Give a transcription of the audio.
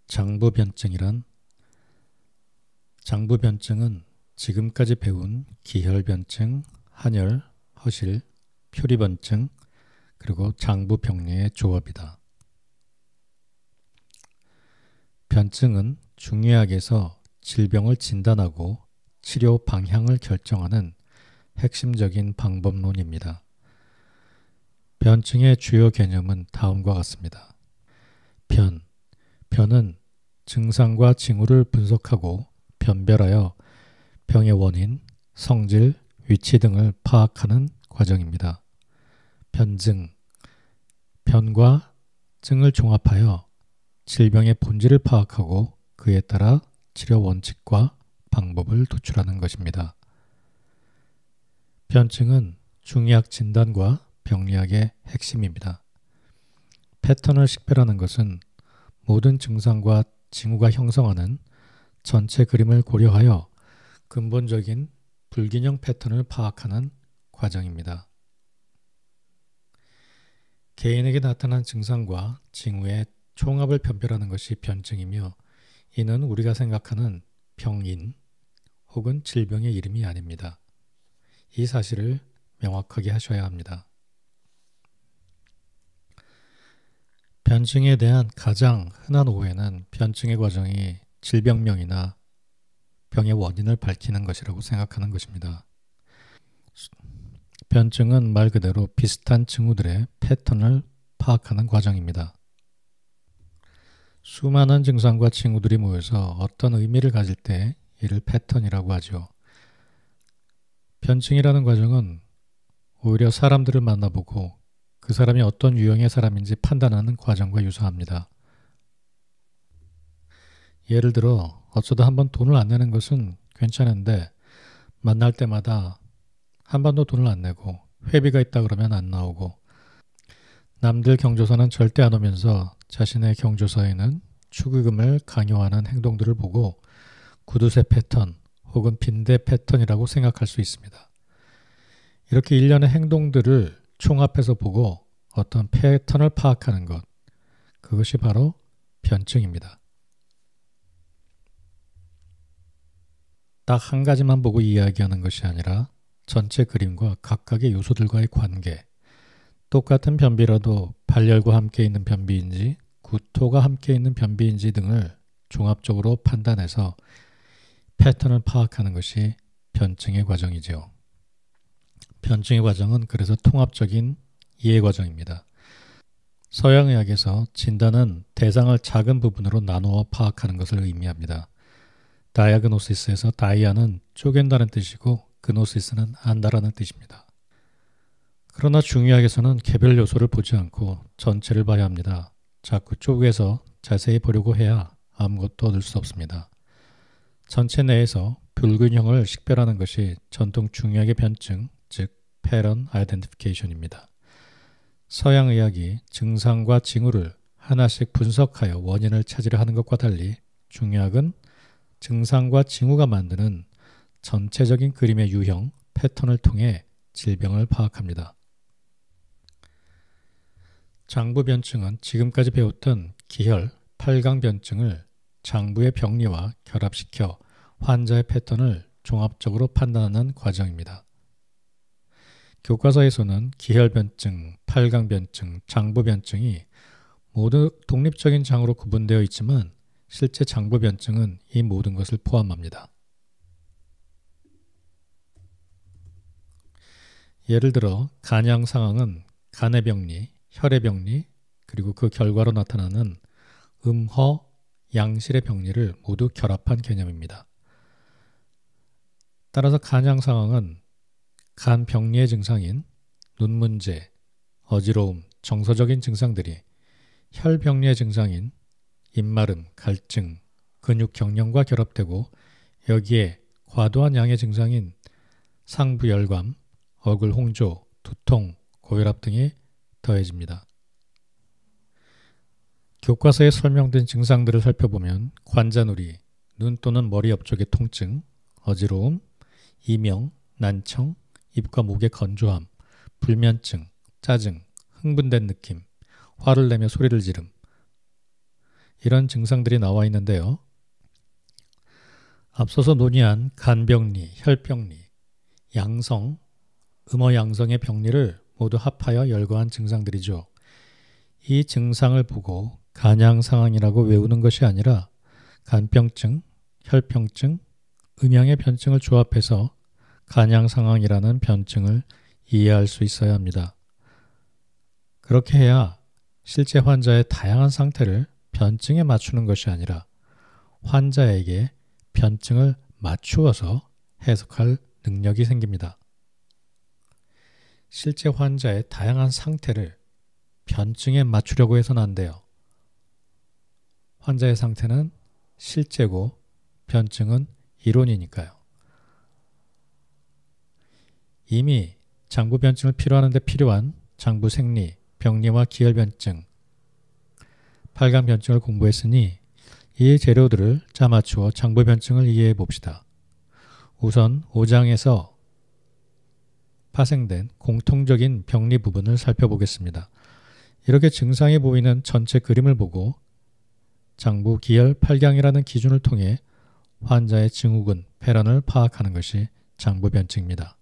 장부변증이란 장부변증은 지금까지 배운 기혈변증, 한열, 허실, 표리변증, 그리고 장부병리의 조합이다. 변증은 중의학에서 질병을 진단하고 치료 방향을 결정하는 핵심적인 방법론입니다. 변증의 주요 개념은 다음과 같습니다. 변은 증상과 징후를 분석하고 변별하여 병의 원인, 성질, 위치 등을 파악하는 과정입니다. 변증, 변과 증을 종합하여 질병의 본질을 파악하고 그에 따라 치료 원칙과 방법을 도출하는 것입니다. 변증은 중의학 진단과 병리학의 핵심입니다. 패턴을 식별하는 것은 모든 증상과 징후가 형성하는 전체 그림을 고려하여 근본적인 불균형 패턴을 파악하는 과정입니다. 개인에게 나타난 증상과 징후의 총합을 변별하는 것이 변증이며 이는 우리가 생각하는 병인 혹은 질병의 이름이 아닙니다. 이 사실을 명확하게 하셔야 합니다. 변증에 대한 가장 흔한 오해는 변증의 과정이 질병명이나 병의 원인을 밝히는 것이라고 생각하는 것입니다. 변증은 말 그대로 비슷한 징후들의 패턴을 파악하는 과정입니다. 수많은 증상과 징후들이 모여서 어떤 의미를 가질 때 이를 패턴이라고 하죠. 변증이라는 과정은 오히려 사람들을 만나보고 그 사람이 어떤 유형의 사람인지 판단하는 과정과 유사합니다. 예를 들어 어쩌다 한번 돈을 안 내는 것은 괜찮은데 만날 때마다 한 번도 돈을 안 내고 회비가 있다 그러면 안 나오고 남들 경조사는 절대 안 오면서 자신의 경조사에는 축의금을 강요하는 행동들을 보고 구두쇠 패턴 혹은 빈대 패턴이라고 생각할 수 있습니다. 이렇게 일련의 행동들을 총합해서 보고 어떤 패턴을 파악하는 것, 그것이 바로 변증입니다. 딱 한 가지만 보고 이야기하는 것이 아니라 전체 그림과 각각의 요소들과의 관계, 똑같은 변비라도 발열과 함께 있는 변비인지 구토가 함께 있는 변비인지 등을 종합적으로 판단해서 패턴을 파악하는 것이 변증의 과정이지요. 변증의 과정은 그래서 통합적인 이해 과정입니다. 서양의학에서 진단은 대상을 작은 부분으로 나누어 파악하는 것을 의미합니다. 다이아그노시스에서 다이아는 쪼갠다는 뜻이고 그노시스는 안다라는 뜻입니다. 그러나 중의학에서는 개별 요소를 보지 않고 전체를 봐야 합니다. 자꾸 쪼개서 자세히 보려고 해야 아무것도 얻을 수 없습니다. 전체 내에서 불균형을 식별하는 것이 전통 중의학의 변증, 즉 패런 아이덴티피케이션입니다. 서양의학이 증상과 징후를 하나씩 분석하여 원인을 찾으려 하는 것과 달리 중의학은 증상과 징후가 만드는 전체적인 그림의 유형, 패턴을 통해 질병을 파악합니다. 장부변증은 지금까지 배웠던 기혈, 8강변증을 장부의 병리와 결합시켜 환자의 패턴을 종합적으로 판단하는 과정입니다. 교과서에서는 기혈변증, 8강변증, 장부변증이 모두 독립적인 장으로 구분되어 있지만 실제 장부변증은 이 모든 것을 포함합니다. 예를 들어 간양 상황은 간의 병리, 혈의 병리, 그리고 그 결과로 나타나는 음허, 양실의 병리를 모두 결합한 개념입니다. 따라서 간양 상황은 간 병리의 증상인 눈 문제, 어지러움, 정서적인 증상들이 혈 병리의 증상인 입마름, 갈증, 근육 경련과 결합되고 여기에 과도한 양의 증상인 상부 열감, 얼굴 홍조, 두통, 고혈압 등이 더해집니다. 교과서에 설명된 증상들을 살펴보면 관자놀이, 눈 또는 머리 옆쪽의 통증, 어지러움, 이명, 난청, 입과 목의 건조함, 불면증, 짜증, 흥분된 느낌, 화를 내며 소리를 지름, 이런 증상들이 나와 있는데요. 앞서서 논의한 간병리, 혈병리, 양성, 음어양성의 병리를 모두 합하여 열거한 증상들이죠. 이 증상을 보고 간양상황이라고 외우는 것이 아니라 간병증, 혈병증, 음양의 변증을 조합해서 간양상황이라는 변증을 이해할 수 있어야 합니다. 그렇게 해야 실제 환자의 다양한 상태를 변증에 맞추는 것이 아니라 환자에게 변증을 맞추어서 해석할 능력이 생깁니다. 실제 환자의 다양한 상태를 변증에 맞추려고 해서는 안 돼요. 환자의 상태는 실제고 변증은 이론이니까요. 이미 장부 변증을 필요하는 데 필요한 장부 생리, 병리와 기혈변증, 팔간 변증을 공부했으니 이 재료들을 짜맞추어 장부 변증을 이해해 봅시다. 우선 5장에서 파생된 공통적인 병리 부분을 살펴보겠습니다. 이렇게 증상이 보이는 전체 그림을 보고 장부, 기혈, 팔경이라는 기준을 통해 환자의 증후군, 폐란을 파악하는 것이 장부 변증입니다.